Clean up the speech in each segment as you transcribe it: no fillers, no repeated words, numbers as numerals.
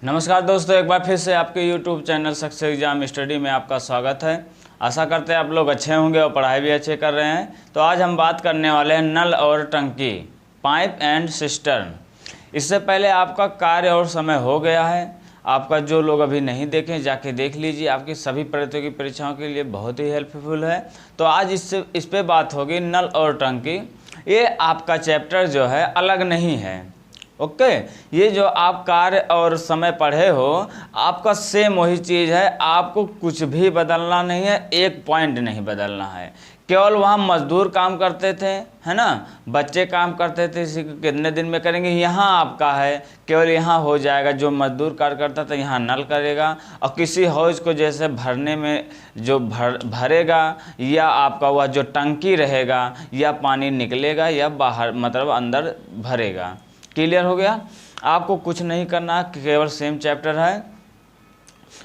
नमस्कार दोस्तों, एक बार फिर से आपके YouTube channel success exam study में आपका स्वागत है। आशा करते हैं आप लोग अच्छे होंगे और पढ़ाई भी अच्छे कर रहे हैं। तो आज हम बात करने वाले हैं नल और टंकी, पाइप एंड सिस्टर्न। इससे पहले आपका कार्य और समय हो गया है। आपका जो लोग अभी नहीं देखें जाके देख लीजिए, आपकी सभी प्रतियोगी परीक्षाओं के लिए बहुत ही हेल्पफुल है। तो आज इस पे बात होगी नल और टंकी। ये आपका चैप्टर जो है अलग नहीं है, ओके। ये जो आप कार्य और समय पढ़े हो आपका सेम वही चीज़ है, आपको कुछ भी बदलना नहीं है, एक पॉइंट नहीं बदलना है। केवल वहाँ मजदूर काम करते थे, है ना, बच्चे काम करते थे, इसी को कितने दिन में करेंगे। यहाँ आपका है केवल यहाँ हो जाएगा, जो मजदूर कार्य करता था यहाँ नल करेगा, और किसी हौज को जैसे भरने में जो भरेगा, या आपका वह जो टंकी रहेगा, या पानी निकलेगा या बाहर मतलब अंदर भरेगा। क्लियर हो गया। आपको कुछ नहीं करना है, केवल सेम चैप्टर है।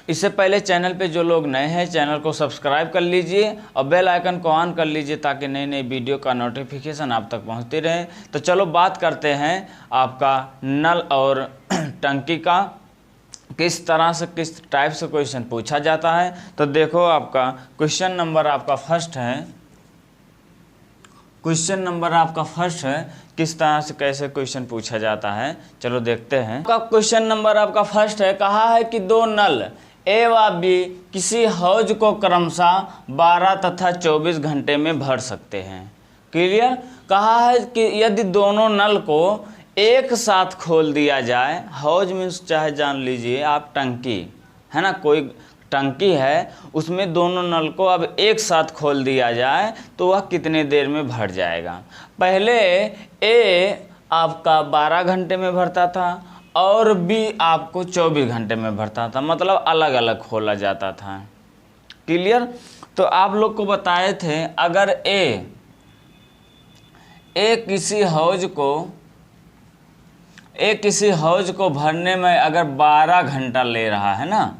इससे पहले चैनल पे जो लोग नए हैं चैनल को सब्सक्राइब कर लीजिए और बेल आइकन को ऑन कर लीजिए ताकि नई नई वीडियो का नोटिफिकेशन आप तक पहुंचती रहे। तो चलो बात करते हैं आपका नल और टंकी का, किस तरह से किस टाइप से क्वेश्चन पूछा जाता है। तो देखो आपका क्वेश्चन नंबर आपका फर्स्ट है, क्वेश्चन नंबर आपका फर्स्ट है किस तरह से कैसे क्वेश्चन पूछा जाता है। चलो देखते हैं। क्वेश्चन नंबर आपका फर्स्ट है, कहा है कि दो नल ए व बी किसी हौज को क्रमशः 12 तथा 24 घंटे में भर सकते हैं। क्लियर। कहा है कि यदि दोनों नल को एक साथ खोल दिया जाए, हौज मीन्स चाहे जान लीजिए आप टंकी, है ना, कोई टंकी है, उसमें दोनों नल को अब एक साथ खोल दिया जाए तो वह कितने देर में भर जाएगा। पहले ए आपका 12 घंटे में भरता था और बी आपको 24 घंटे में भरता था, मतलब अलग अलग खोला जाता था। क्लियर। तो आप लोग को बताए थे अगर ए किसी हौज को भरने में अगर 12 घंटा ले रहा है ना,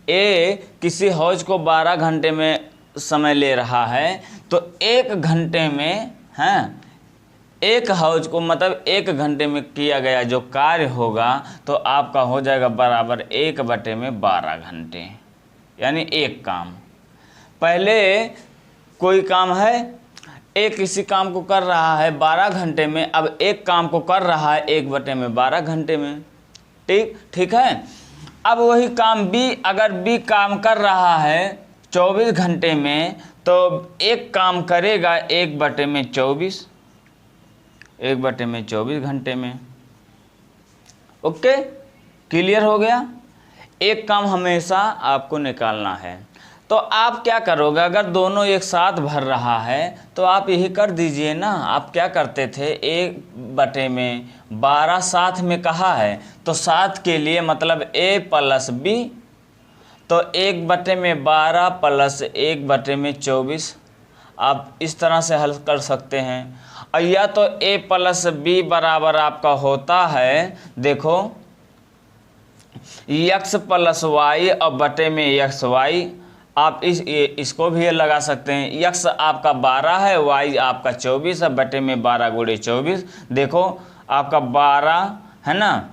ए किसी हौज को 12 घंटे में समय ले रहा है, तो 1 घंटे में, हैं, एक हौज को मतलब 1 घंटे में किया गया जो कार्य होगा तो आपका हो जाएगा बराबर 1/12 घंटे, यानी एक काम। पहले कोई काम है, एक किसी काम को कर रहा है 12 घंटे में, अब एक काम को कर रहा है 1/12 घंटे में। ठीक है। अब वही काम बी, अगर बी काम कर रहा है 24 घंटे में, तो एक काम करेगा 1/24, 1/24 घंटे में। ओके, क्लियर हो गया। एक काम हमेशा आपको निकालना है। तो आप क्या करोगे, अगर दोनों एक साथ भर रहा है तो आप यही कर दीजिए ना। आप क्या करते थे, 1/12 साथ में कहा है तो साथ के लिए मतलब a + b, तो 1/12 + 1/24 आप इस तरह से हल कर सकते हैं। और या तो a + b बराबर आपका होता है, देखो, x + y और बटे में xy। आप इसको भी लगा सकते हैं। x आपका 12 है, y आपका 24 है, बटे में 12 × 24। देखो आपका 12 है ना,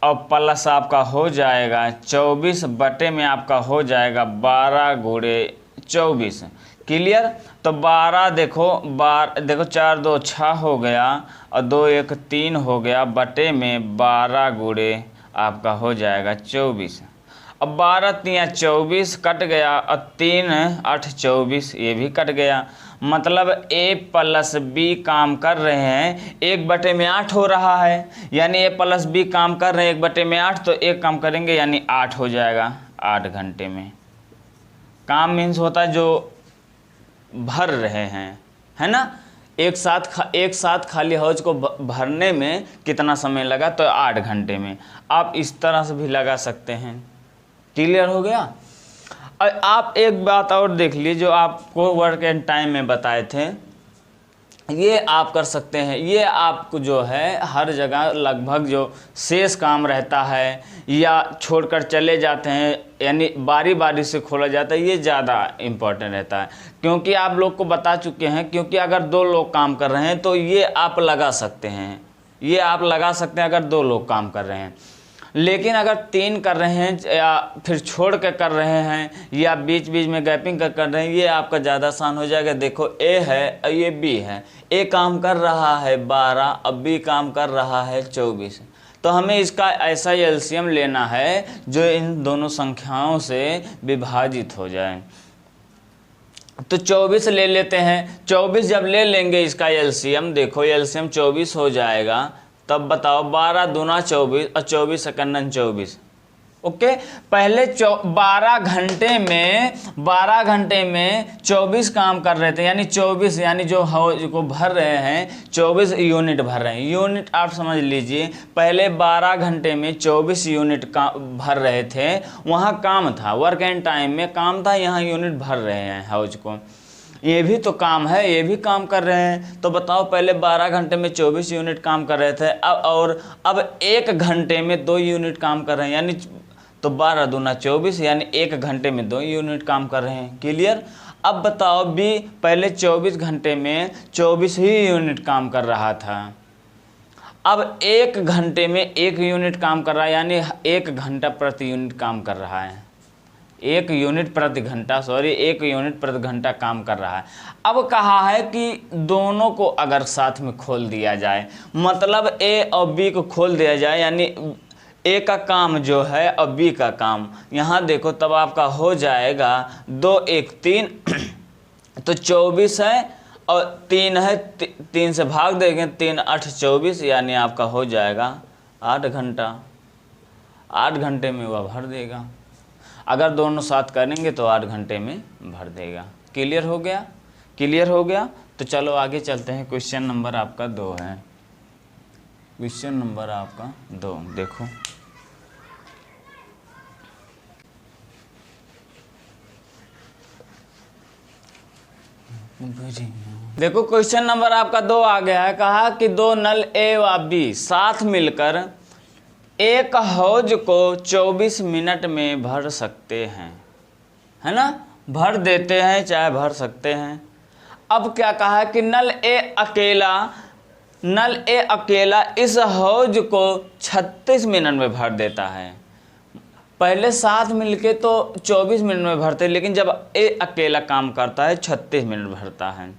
और प्लस आपका हो जाएगा 24, बटे में आपका हो जाएगा 12 × 24। क्लियर। तो 12 देखो 4 2 6 हो गया और 2 1 3 हो गया, बटे में 12 × आपका हो जाएगा 24। अब 12 3 24 कट गया और 3 8 24, ये भी कट गया। मतलब a + b काम कर रहे हैं 1/8 हो रहा है, यानी a + b काम कर रहे हैं 1/8, तो एक काम करेंगे यानी 8 हो जाएगा 8 घंटे में। काम मीन्स होता है जो भर रहे हैं, है ना। एक साथ खाली हौज को भरने में कितना समय लगा, तो 8 घंटे में। आप इस तरह से भी लगा सकते हैं। क्लियर हो गया। और आप एक बात और देख लीजिए, जो आपको वर्क एंड टाइम में बताए थे, ये आप कर सकते हैं। ये आपको जो है हर जगह लगभग जो शेष काम रहता है या छोड़कर चले जाते हैं, यानी बारी बारी से खोला जाता है, ये ज़्यादा इम्पोर्टेंट रहता है। क्योंकि आप लोग को बता चुके हैं, क्योंकि अगर 2 लोग काम कर रहे हैं तो ये आप लगा सकते हैं, ये आप लगा सकते हैं अगर 2 लोग काम कर रहे हैं। लेकिन अगर 3 कर रहे हैं या फिर छोड़ के कर रहे हैं या बीच बीच में गैपिंग कर रहे हैं, ये आपका ज़्यादा आसान हो जाएगा। देखो ए है और ये बी है, ए काम कर रहा है 12, अब बी काम कर रहा है 24। तो हमें इसका ऐसा एलसीएम लेना है जो इन दोनों संख्याओं से विभाजित हो जाए। तो 24 ले लेते हैं। 24 जब ले लेंगे इसका एलसीएम, देखो एलसीएम 24 हो जाएगा। तब बताओ 12 दूना 24 और 24 सेकंडन 24। ओके, पहले 12 घंटे में 24 काम कर रहे थे, यानी 24 यानी जो हाउस को भर रहे हैं 24 यूनिट भर रहे हैं। यूनिट आप समझ लीजिए, पहले 12 घंटे में 24 यूनिट का भर रहे थे, वहाँ काम था, वर्क एंड टाइम में काम था, यहाँ यूनिट भर रहे हैं हाउस को। ये भी तो काम है, ये भी काम कर रहे हैं। तो बताओ पहले 12 घंटे में 24 यूनिट काम कर रहे थे, अब 1 घंटे में 2 यूनिट काम कर रहे हैं, यानी तो 12 दूना 24, यानी 1 घंटे में 2 यूनिट काम कर रहे हैं। क्लियर। अब बताओ बी पहले 24 घंटे में 24 ही यूनिट काम कर रहा था, अब 1 घंटे में 1 यूनिट काम कर रहा है, यानी 1 घंटा प्रति यूनिट काम कर रहा है। 1 यूनिट प्रति घंटा, 1 यूनिट प्रति घंटा काम कर रहा है। अब कहा है कि दोनों को अगर साथ में खोल दिया जाए, मतलब ए और बी को खोल दिया जाए, यानी ए का काम जो है और बी का काम, यहाँ देखो तब आपका हो जाएगा 2 1 3 तो 24 है और 3 है, 3 से भाग देंगे, 3 8 24, यानी आपका हो जाएगा 8 घंटा। 8 घंटे में वह भर देगा। अगर दोनों साथ करेंगे तो 8 घंटे में भर देगा। क्लियर हो गया? क्लियर हो गया। तो चलो आगे चलते हैं। क्वेश्चन नंबर आपका 2 है। क्वेश्चन नंबर आपका 2 देखो। देखो क्वेश्चन नंबर आपका 2 आ गया है। कहा कि 2 नल ए व बी साथ मिलकर एक हौज को 24 मिनट में भर सकते हैं, है ना। भर देते हैं चाहे भर सकते हैं। अब क्या कहा कि नल ए अकेला इस हौज को 36 मिनट में भर देता है। पहले साथ मिलके तो 24 मिनट में भरते, लेकिन जब ए अकेला काम करता है 36 मिनट भरता है।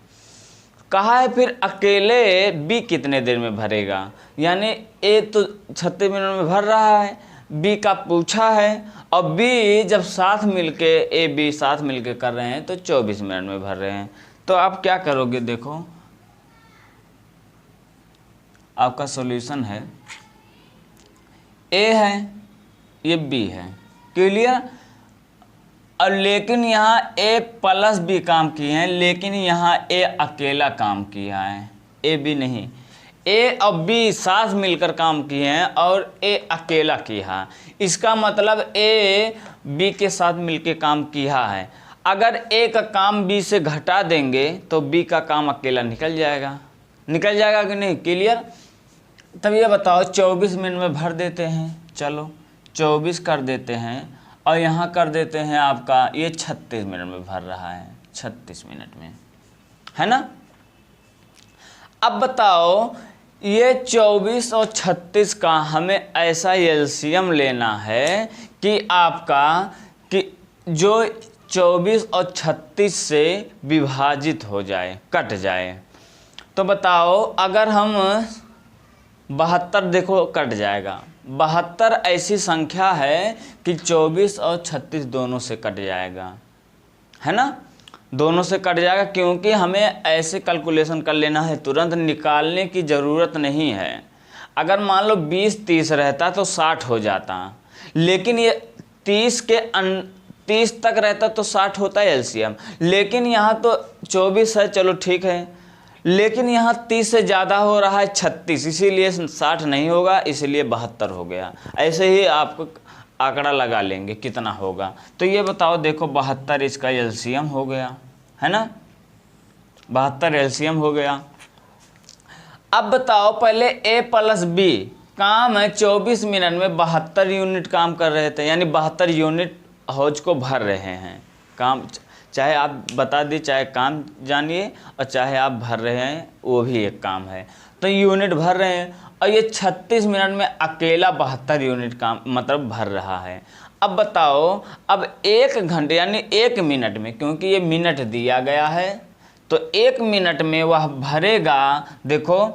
कहा है फिर अकेले बी कितने देर में भरेगा, यानी ए तो 36 मिनट में भर रहा है, बी का पूछा है, और बी जब साथ मिलके ए बी साथ मिलके कर रहे हैं तो 24 मिनट में भर रहे हैं। तो आप क्या करोगे, देखो आपका सॉल्यूशन है, ए है ये बी है। क्लियर। और लेकिन यहाँ ए प्लस बी काम किए हैं, लेकिन यहाँ ए अकेला काम किया है, ए बी नहीं। ए और बी साथ मिलकर काम किए हैं और ए अकेला किया। इसका मतलब ए बी के साथ मिलकर काम किया है। अगर ए का काम बी से घटा देंगे तो बी का काम अकेला निकल जाएगा। निकल जाएगा कि नहीं? क्लियर। तब ये बताओ 24 मिनट में भर देते हैं। चलो 24 कर देते हैं और यहाँ कर देते हैं आपका ये 36 मिनट में भर रहा है, 36 मिनट में, है ना। अब बताओ ये 24 और 36 का हमें ऐसा एलसीएम लेना है कि आपका कि जो 24 और 36 से विभाजित हो जाए, कट जाए। तो बताओ अगर हम 72, देखो कट जाएगा। 72 ऐसी संख्या है कि 24 और 36 दोनों से कट जाएगा, है ना। दोनों से कट जाएगा, क्योंकि हमें ऐसे कैलकुलेशन कर लेना है, तुरंत निकालने की ज़रूरत नहीं है। अगर मान लो 20 30 रहता तो 60 हो जाता, लेकिन ये 30 तक रहता तो 60 होता है एलसीएम। लेकिन यहाँ तो 24 है, चलो ठीक है, लेकिन यहाँ 30 से ज़्यादा हो रहा है 36, इसीलिए 60 नहीं होगा, इसलिए 72 हो गया। ऐसे ही आपको आंकड़ा लगा लेंगे कितना होगा। तो ये बताओ, देखो 72 इसका एलसीएम हो गया, है ना। 72 एलसीएम हो गया। अब बताओ पहले ए प्लस बी काम है 24 मिनट में 72 यूनिट काम कर रहे थे, यानी 72 यूनिट हौज को भर रहे हैं। काम चाहे आप बता दी, चाहे काम जानिए, और चाहे आप भर रहे हैं, वो भी एक काम है। तो यूनिट भर रहे हैं और ये 36 मिनट में अकेला 72 यूनिट काम मतलब भर रहा है। अब बताओ, अब 1 घंटे यानी 1 मिनट में, क्योंकि ये मिनट दिया गया है, तो 1 मिनट में वह भरेगा, देखो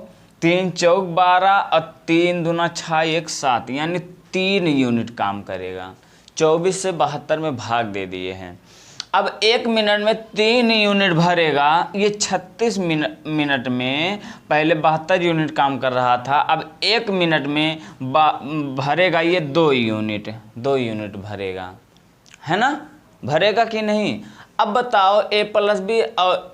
3 चौक 12 और 3 दूना 6 1 7 यानी 3 यूनिट काम करेगा। 24 से 72 में भाग दे दिए हैं। अब 1 मिनट में 3 यूनिट भरेगा। ये 36 मिनट में पहले 72 यूनिट काम कर रहा था, अब 1 मिनट में भरेगा ये 2 यूनिट भरेगा, है ना? भरेगा कि नहीं? अब बताओ ए प्लस बी और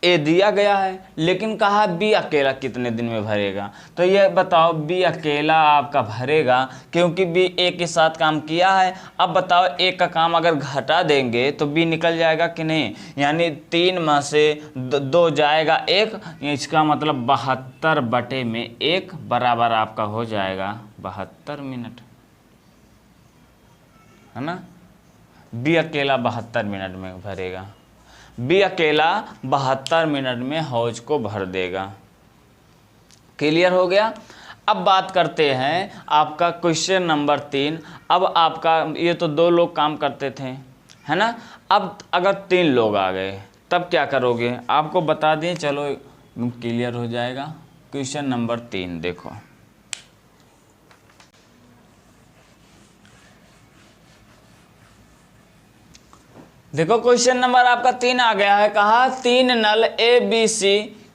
ए दिया गया है, लेकिन कहा बी अकेला कितने दिन में भरेगा। तो ये बताओ बी अकेला आपका भरेगा, क्योंकि बी ए के साथ काम किया है। अब बताओ ए का काम अगर घटा देंगे तो बी निकल जाएगा कि नहीं, यानी 3 में से 2 जाएगा 1, इसका मतलब 72 बटे में 1 बराबर आपका हो जाएगा 72 मिनट, है ना? बी अकेला 72 मिनट में भरेगा। बी अकेला 72 मिनट में हौज को भर देगा। क्लियर हो गया? अब बात करते हैं आपका क्वेश्चन नंबर 3। अब आपका ये तो 2 लोग काम करते थे, है ना? अब अगर 3 लोग आ गए तब क्या करोगे, आपको बता दें, चलो क्लियर हो जाएगा। क्वेश्चन नंबर 3 देखो, देखो क्वेश्चन नंबर आपका 3 आ गया है। कहा 3 नल ए बी सी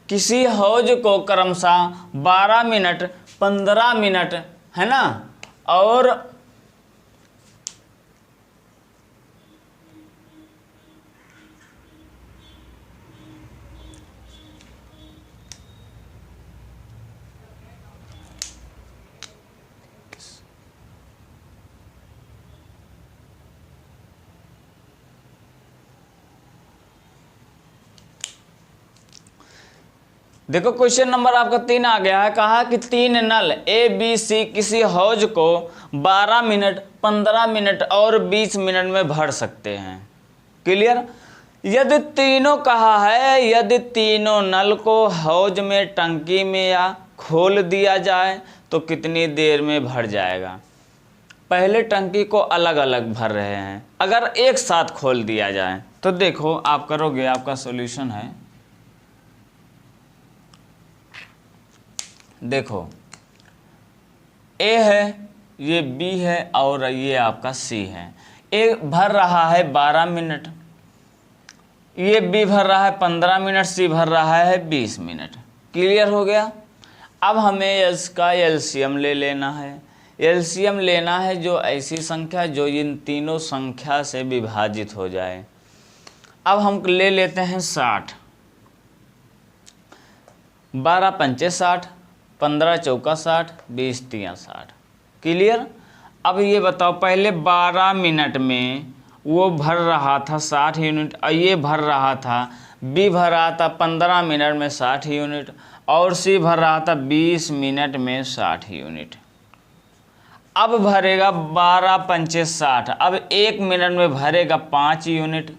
किसी हौज को क्रमशः 12 मिनट 15 मिनट, है ना, और देखो क्वेश्चन नंबर आपका 3 आ गया है। कहा कि 3 नल ए बी सी किसी हौज को 12 मिनट 15 मिनट और 20 मिनट में भर सकते हैं। क्लियर? यदि तीनों कहा है, यदि तीनों नल को हौज में टंकी में या खोल दिया जाए तो कितनी देर में भर जाएगा। पहले टंकी को अलग अलग भर रहे हैं, अगर एक साथ खोल दिया जाए तो देखो आप करोगे, आपका सॉल्यूशन है, देखो ए है, ये बी है और ये आपका सी है। ए भर रहा है 12 मिनट, ये बी भर रहा है 15 मिनट, सी भर रहा है 20 मिनट। क्लियर हो गया? अब हमें इसका एलसीएम ले लेना है। एलसीएम लेना है जो ऐसी संख्या जो इन तीनों संख्या से विभाजित हो जाए। अब हम ले लेते हैं 60, 12 पंचे 60, 15 चौका 60, 20 तिया 60। क्लियर? अब ये बताओ, पहले 12 मिनट में वो भर रहा था 60 यूनिट और ये भर रहा था, बी भर रहा था 15 मिनट में 60 यूनिट और सी भर रहा था 20 मिनट में 60 यूनिट। अब भरेगा 12 पंचे 60, अब 1 मिनट में भरेगा 5 यूनिट।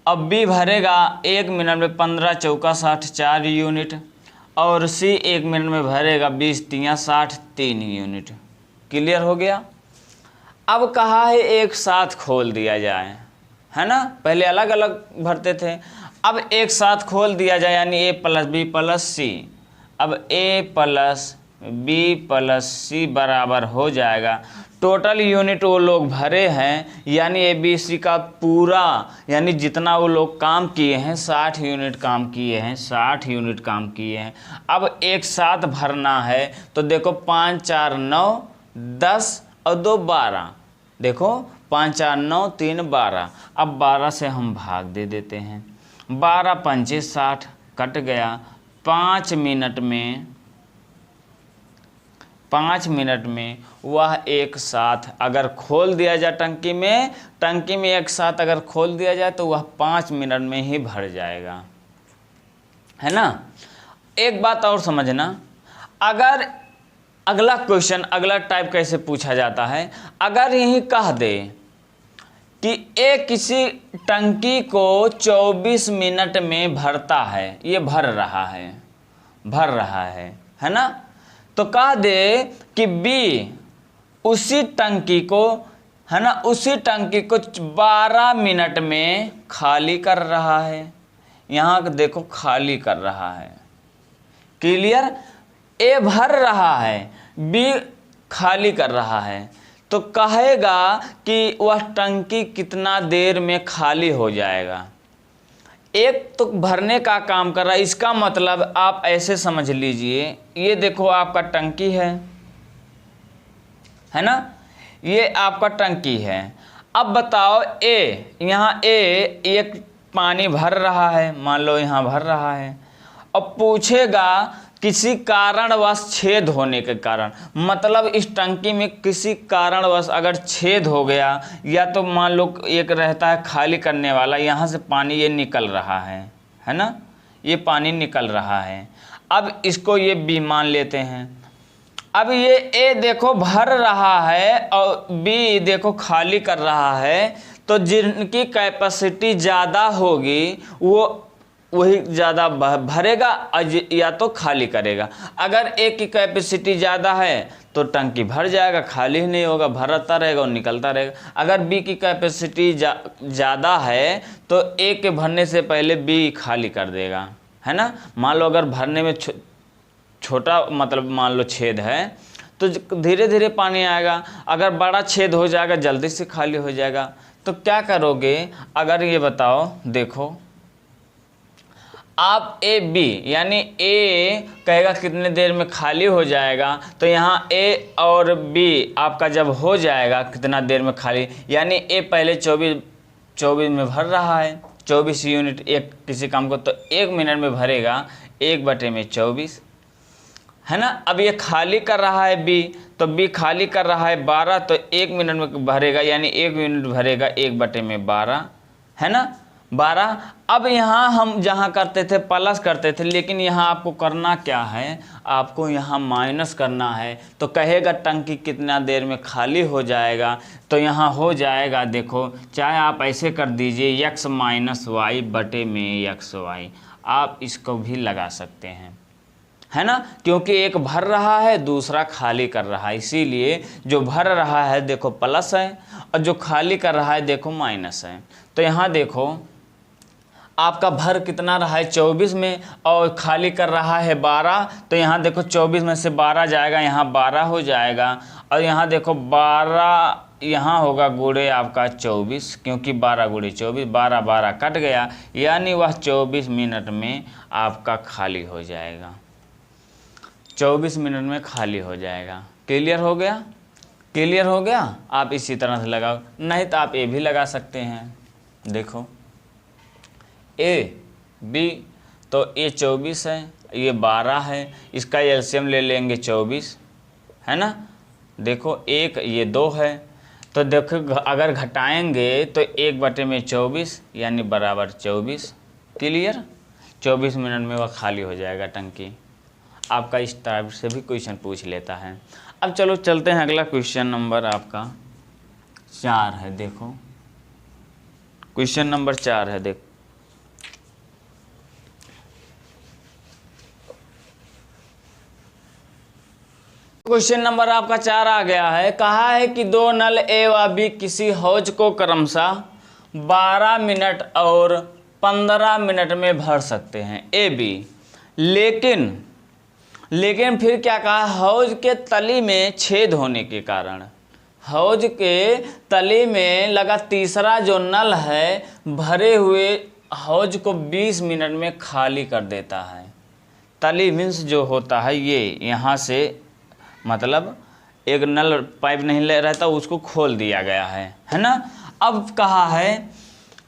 अब बी भरेगा 1 मिनट में 15 चौका 60 4 यूनिट और सी 1 मिनट में भरेगा 20 तिया 60 3 यूनिट। क्लियर हो गया? अब कहा है एक साथ खोल दिया जाए, है ना, पहले अलग अलग भरते थे, अब एक साथ खोल दिया जाए यानी ए प्लस बी प्लस सी। अब ए प्लस बी प्लस सी बराबर हो जाएगा, टोटल यूनिट वो लोग भरे हैं यानी ए बी सी का पूरा, यानी जितना वो लोग काम किए हैं 60 यूनिट काम किए हैं, 60 यूनिट काम किए हैं। अब एक साथ भरना है तो देखो 5 4 9 10 और 2 12, देखो 5 4 9 3 12। अब 12 से हम भाग दे देते हैं, 12 पंचे 60 कट गया। 5 मिनट में वह एक साथ अगर खोल दिया जाए टंकी में एक साथ अगर खोल दिया जाए तो वह 5 मिनट में ही भर जाएगा, है ना। एक बात और समझना, अगर अगला क्वेश्चन अगला टाइप कैसे पूछा जाता है, अगर यही कह दे कि ए किसी टंकी को 24 मिनट में भरता है, ये भर रहा है, है ना, तो कह दे कि बी उसी टंकी को, है ना, उसी टंकी को 12 मिनट में खाली कर रहा है। यहाँ देखो खाली कर रहा है, क्लियर। ए भर रहा है, बी खाली कर रहा है, तो कहेगा कि वह टंकी कितना देर में खाली हो जाएगा। एक तो भरने का काम कर रहा है, इसका मतलब आप ऐसे समझ लीजिए, ये देखो आपका टंकी है ना, ये आपका टंकी है। अब बताओ ए, यहाँ ए एक पानी भर रहा है, मान लो यहाँ भर रहा है। अब पूछेगा किसी कारणवश छेद होने के कारण, मतलब इस टंकी में किसी कारणवश अगर छेद हो गया, या तो मान लो एक रहता है खाली करने वाला, यहाँ से पानी ये निकल रहा है ना, ये पानी निकल रहा है। अब इसको ये बी मान लेते हैं। अब ये ए देखो भर रहा है और बी देखो खाली कर रहा है, तो जिनकी कैपेसिटी ज़्यादा होगी वो वही ज़्यादा भरेगा या तो खाली करेगा। अगर ए की कैपेसिटी ज़्यादा है तो टंकी भर जाएगा, खाली ही नहीं होगा, भरता रहेगा और निकलता रहेगा। अगर बी की कैपेसिटी ज़्यादा है तो ए के भरने से पहले बी खाली कर देगा, है ना। मान लो अगर भरने में छोटा मतलब मान लो छेद है तो धीरे धीरे पानी आएगा, अगर बड़ा छेद हो जाएगा जल्दी से खाली हो जाएगा। तो क्या करोगे, अगर ये बताओ, देखो आप ए बी यानी ए कहेगा कितने देर में खाली हो जाएगा, तो यहाँ ए और बी आपका जब हो जाएगा कितना देर में खाली, यानी ए पहले 24 में भर रहा है, 24 यूनिट एक किसी काम को, तो 1 मिनट में भरेगा 1/24, है ना। अब ये खाली कर रहा है बी, तो बी खाली कर रहा है 12, तो 1 मिनट में भरेगा, यानी 1 मिनट भरेगा 1/12, है ना, 12। अब यहाँ हम जहाँ करते थे प्लस करते थे, लेकिन यहाँ आपको करना क्या है, आपको यहाँ माइनस करना है। तो कहेगा टंकी कितना देर में खाली हो जाएगा, तो यहाँ हो जाएगा, देखो चाहे आप ऐसे कर दीजिए x - y/xy, आप इसको भी लगा सकते हैं, है ना, क्योंकि एक भर रहा है दूसरा खाली कर रहा है, इसीलिए जो भर रहा है देखो प्लस है और जो खाली कर रहा है देखो माइनस है। तो यहाँ देखो आपका भर कितना रहा है 24 में और खाली कर रहा है 12, तो यहाँ देखो 24 में से 12 जाएगा, यहाँ 12 हो जाएगा, और यहाँ देखो 12 यहाँ होगा गुणे आपका 24, क्योंकि 12 × 24, 12 कट गया, यानी वह 24 मिनट में आपका खाली हो जाएगा, 24 मिनट में खाली हो जाएगा। क्लियर हो गया, क्लियर हो गया। आप इसी तरह से लगाओ, नहीं तो आप ए भी लगा सकते हैं। देखो ए बी, तो ए 24 है, ये 12 है, इसका एलसीएम ले लेंगे 24, है ना। देखो एक ये 2 है, तो देखो अगर घटाएंगे तो 1/24 यानी बराबर 24। क्लियर, 24 मिनट में वह खाली हो जाएगा टंकी। आपका इस टाइप से भी क्वेश्चन पूछ लेता है। अब चलो चलते हैं, अगला क्वेश्चन नंबर आपका 4 है। देखो क्वेश्चन नंबर 4 है, देखो क्वेश्चन नंबर आपका 4 आ गया है। कहा है कि 2 नल ए व बी किसी हौज को क्रमशः 12 मिनट और 15 मिनट में भर सकते हैं, ए बी। लेकिन फिर क्या कहा, हौज के तली में छेद होने के कारण, हौज के तली में लगा तीसरा जो नल है भरे हुए हौज को 20 मिनट में खाली कर देता है। तली मीन्स जो होता है ये यहाँ से, मतलब एक नल पाइप नहीं ले रहता, उसको खोल दिया गया है ना। अब कहा है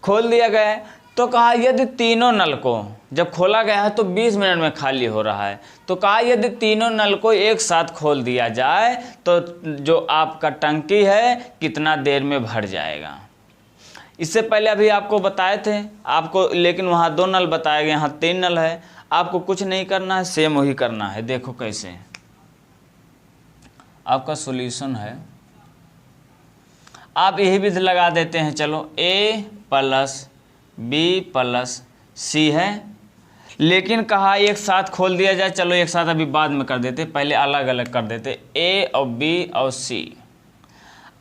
खोल दिया गया है, तो कहा यदि तीनों नल को जब खोला गया है तो 20 मिनट में खाली हो रहा है, तो कहा यदि तीनों नल को एक साथ खोल दिया जाए तो जो आपका टंकी है कितना देर में भर जाएगा। इससे पहले अभी आपको बताए थे आपको, लेकिन वहाँ 2 नल बताए गए, यहाँ 3 नल है। आपको कुछ नहीं करना है, सेम वही करना है। देखो कैसे आपका सॉल्यूशन है, आप यही विधि लगा देते हैं। चलो a + b + c है, लेकिन कहा एक साथ खोल दिया जाए। चलो एक साथ अभी बाद में कर देते, पहले अलग अलग कर देते, ए और बी और सी।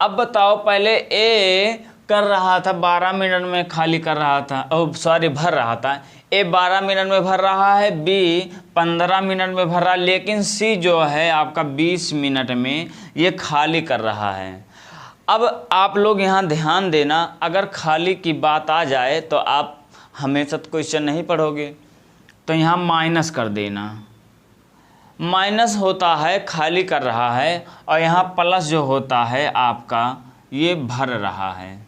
अब बताओ, पहले ए कर रहा था 12 मिनट में खाली कर रहा था, भर रहा था। ए 12 मिनट में भर रहा है, बी 15 मिनट में भर रहा है, लेकिन सी जो है आपका 20 मिनट में ये खाली कर रहा है। अब आप लोग यहाँ ध्यान देना, अगर खाली की बात आ जाए तो आप हमेशा तो क्वेश्चन नहीं पढ़ोगे, तो यहाँ माइनस कर देना। माइनस होता है खाली कर रहा है, और यहाँ प्लस जो होता है आपका ये भर रहा है,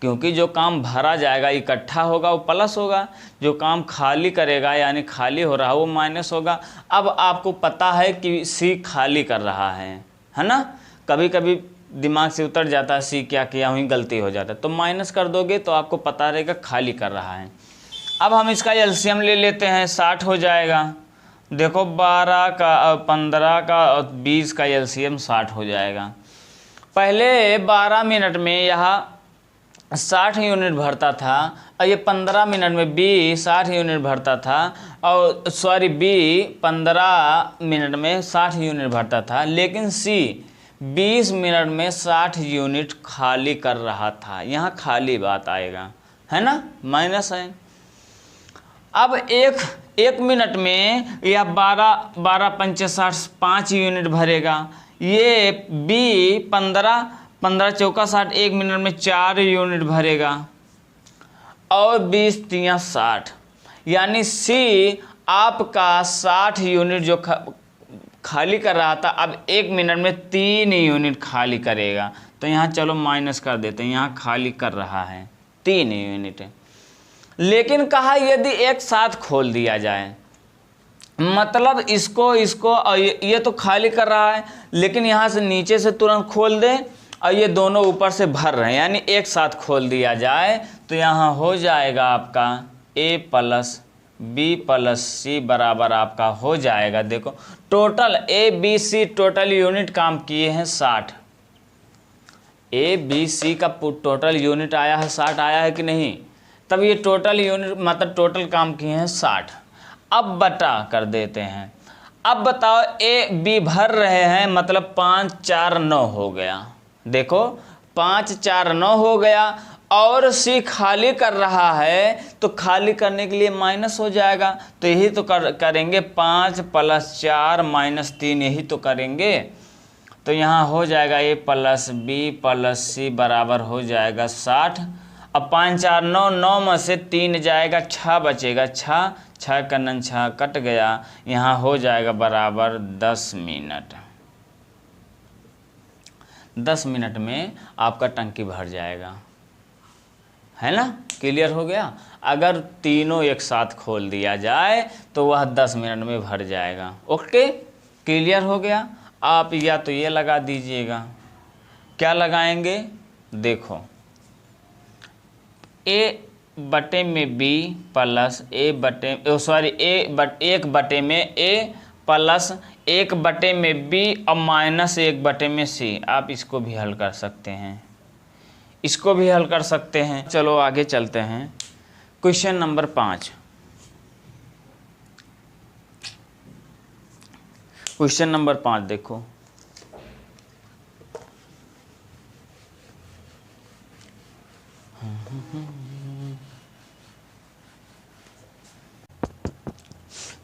क्योंकि जो काम भरा जाएगा इकट्ठा होगा वो प्लस होगा, जो काम खाली करेगा यानी खाली हो रहा है वो माइनस होगा। अब आपको पता है कि सी खाली कर रहा है ना। कभी कभी दिमाग से उतर जाता है सी क्या किया, वहीं गलती हो जाता है, तो माइनस कर दोगे तो आपको पता रहेगा खाली कर रहा है। अब हम इसका एलसीएम ले लेते हैं, 60 हो जाएगा। देखो 12 का 15 का और 20 का एलसीएम 60 हो जाएगा। पहले 12 मिनट में यहाँ 60 यूनिट भरता था, और ये 15 मिनट में बी 60 यूनिट भरता था, और बी 15 मिनट में 60 यूनिट भरता था, लेकिन सी 20 मिनट में 60 यूनिट खाली कर रहा था। यहाँ खाली बात आएगा, है ना, माइनस है। अब एक मिनट में यह 12 पंचे 60 5 यूनिट भरेगा। ये बी 15 चौका 60 1 मिनट में 4 यूनिट भरेगा, और 20 तियां 60, यानी सी आपका 60 यूनिट जो खाली कर रहा था अब 1 मिनट में 3 यूनिट खाली करेगा। तो यहाँ चलो माइनस कर देते हैं, यहाँ खाली कर रहा है 3 यूनिट। लेकिन कहा यदि एक साथ खोल दिया जाए, मतलब इसको और ये तो खाली कर रहा है, लेकिन यहाँ से नीचे से तुरंत खोल दे और ये दोनों ऊपर से भर रहे हैं, यानी एक साथ खोल दिया जाए तो यहाँ हो जाएगा आपका a plus B plus C बराबर आपका हो जाएगा। देखो total A B C total unit काम किए हैं 60। ए बी सी का टोटल यूनिट आया है 60, आया है कि नहीं? तब ये टोटल यूनिट मतलब टोटल काम किए हैं 60। अब बटा कर देते हैं। अब बताओ ए बी भर रहे हैं, मतलब 5 4 9 हो गया। देखो 5 4 9 हो गया, और सी खाली कर रहा है तो खाली करने के लिए माइनस हो जाएगा। तो यही तो करेंगे 5 प्लस 4 माइनस 3, यही तो करेंगे। तो यहाँ हो जाएगा ए प्लस बी प्लस सी बराबर हो जाएगा 60। अब 5 4 9, 9 में से 3 जाएगा, 6 बचेगा, 6 का 6 कट गया, यहाँ हो जाएगा बराबर 10 मिनट। 10 मिनट में आपका टंकी भर जाएगा, है ना। क्लियर हो गया। अगर तीनों एक साथ खोल दिया जाए तो वह 10 मिनट में भर जाएगा। ओके, क्लियर हो गया। आप या तो ये लगा दीजिएगा, क्या लगाएंगे? देखो ए बटे में बी प्लस एक बटे में ए प्लस 1 बटे में बी और माइनस 1 बटे में सी। आप इसको भी हल कर सकते हैं, इसको भी हल कर सकते हैं। चलो आगे चलते हैं। Question number 5। क्वेश्चन नंबर 5 देखो।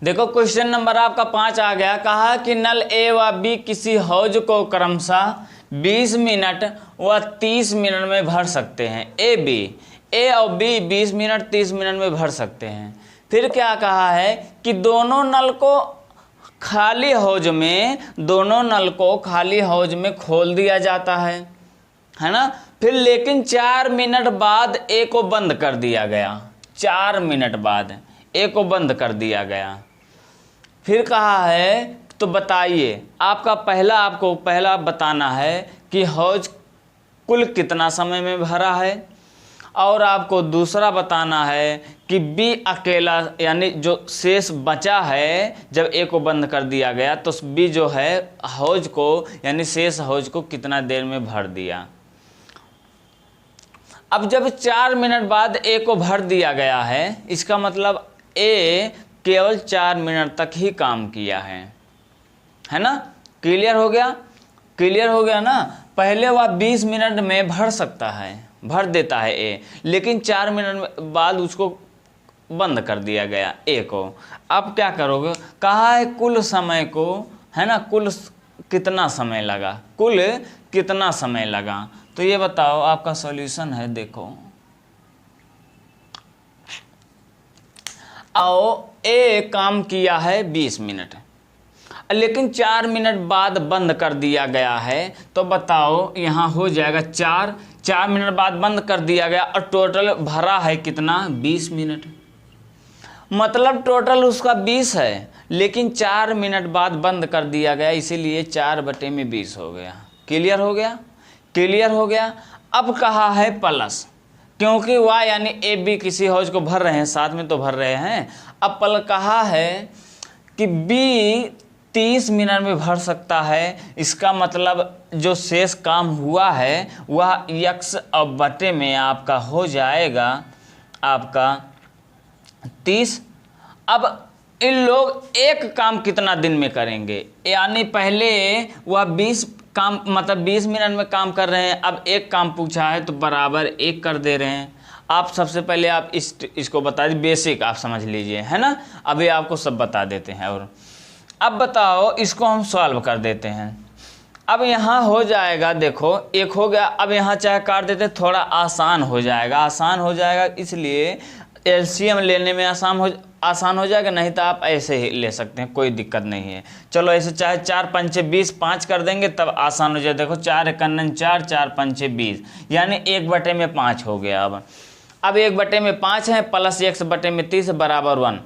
देखो क्वेश्चन नंबर आपका 5 आ गया। कहा कि नल ए व बी किसी हौज को क्रमशः 20 मिनट व 30 मिनट में भर सकते हैं। ए और बी 20 मिनट 30 मिनट में भर सकते हैं। फिर क्या कहा है कि दोनों नल को खाली हौज में खोल दिया जाता है ना। फिर लेकिन 4 मिनट बाद ए को बंद कर दिया गया। 4 मिनट बाद ए को बंद कर दिया गया। फिर कहा है तो बताइए, आपको पहला बताना है कि हौज कुल कितना समय में भरा है, और आपको दूसरा बताना है कि बी अकेला यानी जो शेष बचा है जब ए को बंद कर दिया गया तो बी जो है हौज को यानी शेष हौज को कितना देर में भर दिया। अब जब 4 मिनट बाद ए को भर दिया गया है, इसका मतलब ए केवल 4 मिनट तक ही काम किया है ना। क्लियर हो गया, क्लियर हो गया ना। पहले वह 20 मिनट में भर सकता है, भर देता है ए, लेकिन 4 मिनट बाद उसको बंद कर दिया गया ए को। अब क्या करोगे, कहा है कुल समय को, है ना, कुल कितना समय लगा, कुल कितना समय लगा। तो ये बताओ, आपका सॉल्यूशन है, देखो आओ, ए काम किया है 20 मिनट, लेकिन 4 मिनट बाद बंद कर दिया गया है। तो बताओ यहाँ हो जाएगा 4 मिनट बाद बंद कर दिया गया और टोटल भरा है कितना, 20 मिनट। मतलब टोटल उसका 20 है, लेकिन 4 मिनट बाद बंद कर दिया गया, इसीलिए 4/20 हो गया। क्लियर हो गया, क्लियर हो गया। अब कहा है प्लस, क्योंकि वाई यानी ए बी किसी हौज को भर रहे हैं, साथ में तो भर रहे हैं। अब पल कहा है कि बी 30 मिनट में भर सकता है, इसका मतलब जो शेष काम हुआ है वह यक्स और बटे में आपका हो जाएगा आपका 30। अब इन लोग एक काम कितना दिन में करेंगे, यानी पहले वह 20 काम मतलब 20 मिनट में काम कर रहे हैं, अब एक काम पूछा है तो बराबर 1 कर दे रहे हैं। आप सबसे पहले आप इसको बता दीजिए, बेसिक आप समझ लीजिए, है ना। अभी आपको सब बता देते हैं। और अब बताओ, इसको हम सॉल्व कर देते हैं। अब यहाँ हो जाएगा, देखो 1 हो गया। अब यहाँ चाहे काट देते, थोड़ा आसान हो जाएगा, आसान हो जाएगा, इसलिए एलसीएम लेने में आसान हो जाएगा। नहीं तो आप ऐसे ही ले सकते हैं, कोई दिक्कत नहीं है। चलो ऐसे चाहे 4 पंचे 20, 5 कर देंगे तब आसान हो जाए। देखो 4 एकन्नन 4, 4 पंचे 20, यानी 1/5 हो गया। अब 1/5 है, प्लस x/30 बराबर 1।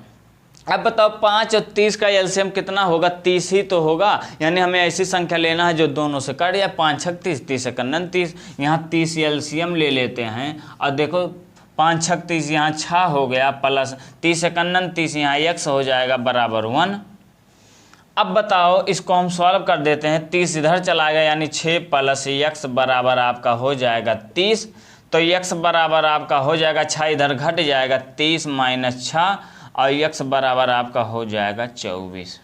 अब बताओ 5 और 30 का एलसीएम कितना होगा, 30 ही तो होगा। यानी हमें ऐसी संख्या लेना है जो दोनों से कट जाए। 5 छक 30, 30 एकन्नन 30, यहाँ 30 एलसीएम ले लेते हैं। और देखो 5 छक 30, यहाँ 6 हो गया, प्लस 30 एकन्नन 30, यहाँ x हो जाएगा बराबर 1। अब बताओ, इसको हम सॉल्व कर देते हैं। 30 इधर चला गया, यानी 6 प्लस x बराबर आपका हो जाएगा 30। तो x बराबर आपका हो जाएगा 6, इधर घट जाएगा 30 माइनस 6, और x बराबर आपका हो जाएगा 24।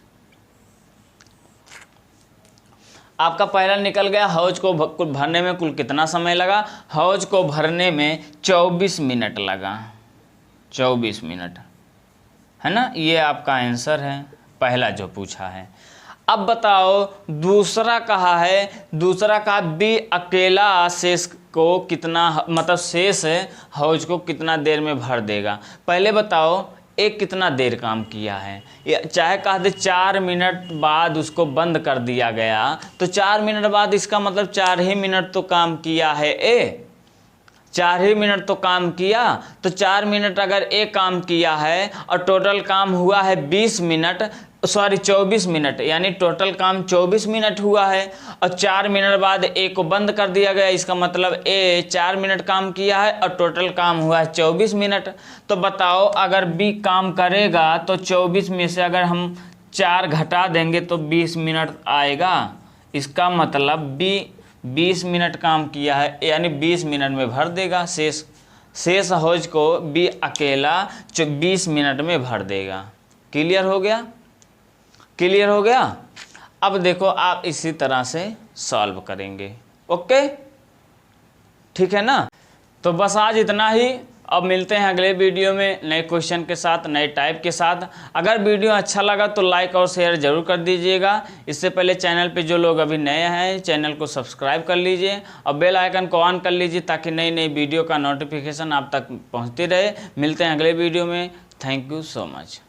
आपका पहला निकल गया। हौज को भरने में कुल कितना समय लगा, हौज को भरने में 24 मिनट लगा, 24 मिनट, है ना। ये आपका आंसर है, पहला जो पूछा है। अब बताओ दूसरा कहा है, दूसरा कहा बी अकेला शेष को कितना, मतलब शेष हौज को कितना देर में भर देगा। पहले बताओ एक कितना देर काम किया है, चाहे कहा दे 4 मिनट बाद उसको बंद कर दिया गया, तो 4 मिनट बाद इसका मतलब 4 ही मिनट तो काम किया है ए, 4 ही मिनट तो काम किया। तो 4 मिनट अगर ए काम किया है और टोटल काम हुआ है 24 मिनट, यानी टोटल काम 24 मिनट हुआ है। और 4 मिनट बाद ए को बंद कर दिया गया, इसका मतलब ए 4 मिनट काम किया है और टोटल काम हुआ है 24 मिनट। तो बताओ अगर बी काम करेगा तो 24 में से अगर हम 4 घटा देंगे तो 20 मिनट आएगा। इसका मतलब बी 20 मिनट काम किया है, यानी 20 मिनट में भर देगा। शेष हौज को बी अकेला 20 मिनट में भर देगा। क्लियर हो गया, क्लियर हो गया। अब देखो आप इसी तरह से सॉल्व करेंगे, ओके, ठीक है ना। तो बस आज इतना ही। अब मिलते हैं अगले वीडियो में नए क्वेश्चन के साथ, नए टाइप के साथ। अगर वीडियो अच्छा लगा तो लाइक और शेयर जरूर कर दीजिएगा। इससे पहले चैनल पे जो लोग अभी नए हैं चैनल को सब्सक्राइब कर लीजिए और बेल आइकन को ऑन कर लीजिए, ताकि नई नई वीडियो का नोटिफिकेशन आप तक पहुँचती रहे। मिलते हैं अगले वीडियो में। Thank you so much.